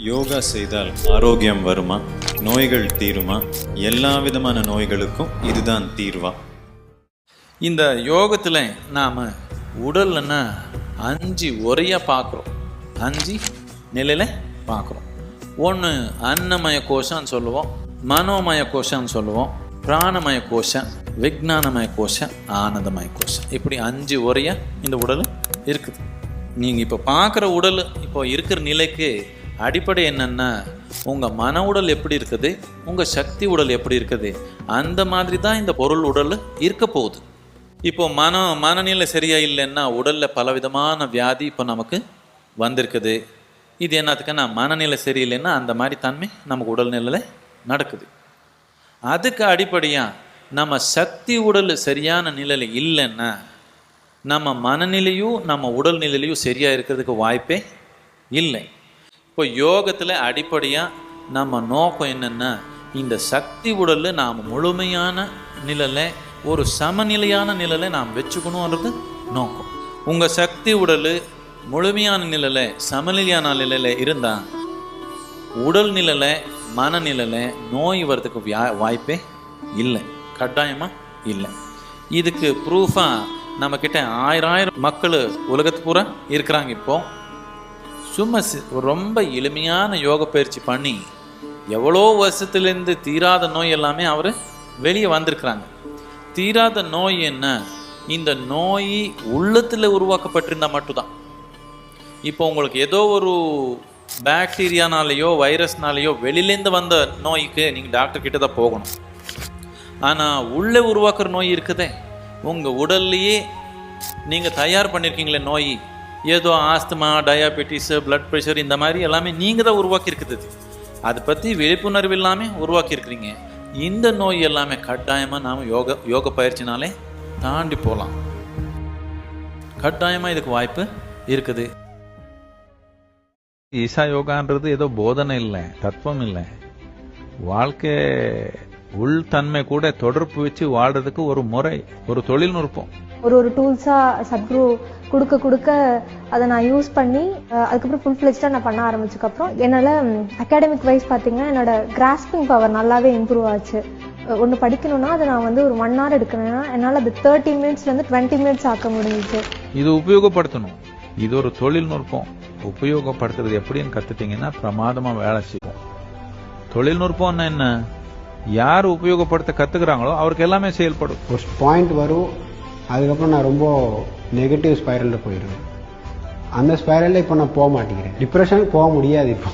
யோகா செய்தால் ஆரோக்கியம் வருமா? நோய்கள் தீருமா? எல்லா விதமான நோய்களுக்கும் இதுதான் தீர்வா? இந்த யோகத்தில் நாம் உடல்னா 5 ஒரையாக பார்க்குறோம். 5 நிலையில் பார்க்குறோம். ஒன்று அன்னமய கோஷம்னு சொல்லுவோம், மனோமய கோஷம்னு சொல்லுவோம், பிராணமய கோஷம், விஜ்ஞானமய கோஷம், ஆனந்தமய கோஷம். இப்படி 5 ஒரையாக இந்த உடல் இருக்குது. நீங்கள் இப்போ பார்க்குற உடல் இப்போ இருக்கிற நிலைக்கு அடிப்படை என்னென்னா, உங்கள் மன உடல் எப்படி இருக்குது, உங்கள் சக்தி உடல் எப்படி இருக்குது, அந்த மாதிரி தான் இந்த பொருள் உடல் இருக்க போகுது. இப்போ மனநிலை சரியா இல்லைன்னா உடலில் பலவிதமான வியாதி இப்போ நமக்கு வந்திருக்குது. இது என்னத்துக்குன்னா, மனநிலை சரியில்லைன்னா அந்த மாதிரி தன்மை நமக்கு உடல்நிலையில் நடக்குது. அதுக்கு அடிப்படையாக நம்ம சக்தி உடல் சரியான நிலையில் இல்லைன்னா நம்ம மனநிலையும் நம்ம உடல்நிலையும் சரியாக இருக்கிறதுக்கு வாய்ப்பே இல்லை. இப்போ யோகத்தில் அடிப்படையாக நம்ம நோக்கம் என்னென்னா, இந்த சக்தி உடலில் நாம் முழுமையான நிலையில் ஒரு சமநிலையான நிலையில் நாம் வச்சுக்கணுன்றது நோக்கம். உங்கள் சக்தி உடல் முழுமையான நிலையில் சமநிலையான நிலையில் இருந்தால் உடல் நிலையில் மனநிலையில் நோய் வர்றதுக்கு வாய்ப்பே இல்லை, கட்டாயமாக இல்லை. இதுக்கு ப்ரூஃபாக நம்மக்கிட்ட 1000 மக்கள் உலகத்து பூரா இருக்கிறாங்க. இப்போ சும்மா ரொம்ப எளிமையான யோக பயிற்சி பண்ணி எவ்வளோ வருஷத்துலேருந்து தீராத நோய் எல்லாமே அவர் வெளியே வந்திருக்கிறாங்க. தீராத நோய் என்ன? இந்த நோய் உள்ளத்தில் உருவாக்கப்பட்டிருந்தால் மட்டும்தான். இப்போ உங்களுக்கு ஏதோ ஒரு பாக்டீரியானாலேயோ வைரஸ்னாலேயோ வெளியிலேருந்து வந்த நோய்க்கு நீங்கள் டாக்டர் கிட்ட தான் போகணும். ஆனால் உள்ளே உருவாக்குற நோய் இருக்குதே, உங்கள் உடல்லையே நீங்கள் தயார் பண்ணியிருக்கீங்களே நோய், ஏதோ ஆஸ்துமா, டயாபெட்டிஸு, பிளட் ப்ரெஷர், இந்த மாதிரி எல்லாமே நீங்கள் தான் உருவாக்கியிருக்குது. அதை பற்றி விழிப்புணர்வு இல்லாமல் உருவாக்கியிருக்கிறீங்க. இந்த நோய் எல்லாமே கட்டாயமாக நாம் யோக பயிற்சினாலே தாண்டி போகலாம். கட்டாயமாக இதுக்கு வாய்ப்பு இருக்குது. ஈசா யோகான்றது ஏதோ போதனை இல்லை, தத்துவம் இல்லை, வாழ்க்கை உள்தன்மை கூட தொடர்பு வச்சு வாழ்றதுக்கு ஒரு முறை, ஒரு தொழில்நுட்பம். ஒரு டூல்ஸா சத்குரு கொடுக்க அதை நான் யூஸ் பண்ணி அதுக்கப்புறம் ஃபுல் ஃபிளெஜ்டாக நான் பண்ண ஆரம்பிச்சதுக்கப்புறம் என்னால் அகாடமிக் வைஸ் பார்த்தீங்கன்னா என்னோட கிராஸ்பிங் பவர் நல்லாவே இம்ப்ரூவ் ஆச்சு. ஒன்று படிக்கணும்னா அதை நான் ஒரு 1 hour எடுக்கணும்னா என்னால் அது 30 minutesலேருந்து 20 minutes ஆக்க முடிஞ்சிச்சு. இது உபயோகப்படுத்தணும். இது ஒரு தொழில்நுட்பம். உபயோகப்படுத்துறது எப்படின்னு கத்துட்டீங்கன்னா பிரமாதமா வேலை செய்யும். தொழில்நுட்பம்னா என்ன? யார் உபயோகப்படுத்த கத்துக்கிறாங்களோ அவருக்கு எல்லாமே செயல்படும். ஒரு பாயிண்ட் வரும், அதுக்கப்புறம் நான் ரொம்ப நெகட்டிவ் ஸ்பைரலில் போயிடுவேன். அந்த ஸ்பைரலில் இப்போ நான் போக மாட்டேங்கிறேன். டிப்ரெஷனுக்கு போக முடியாது இப்போ.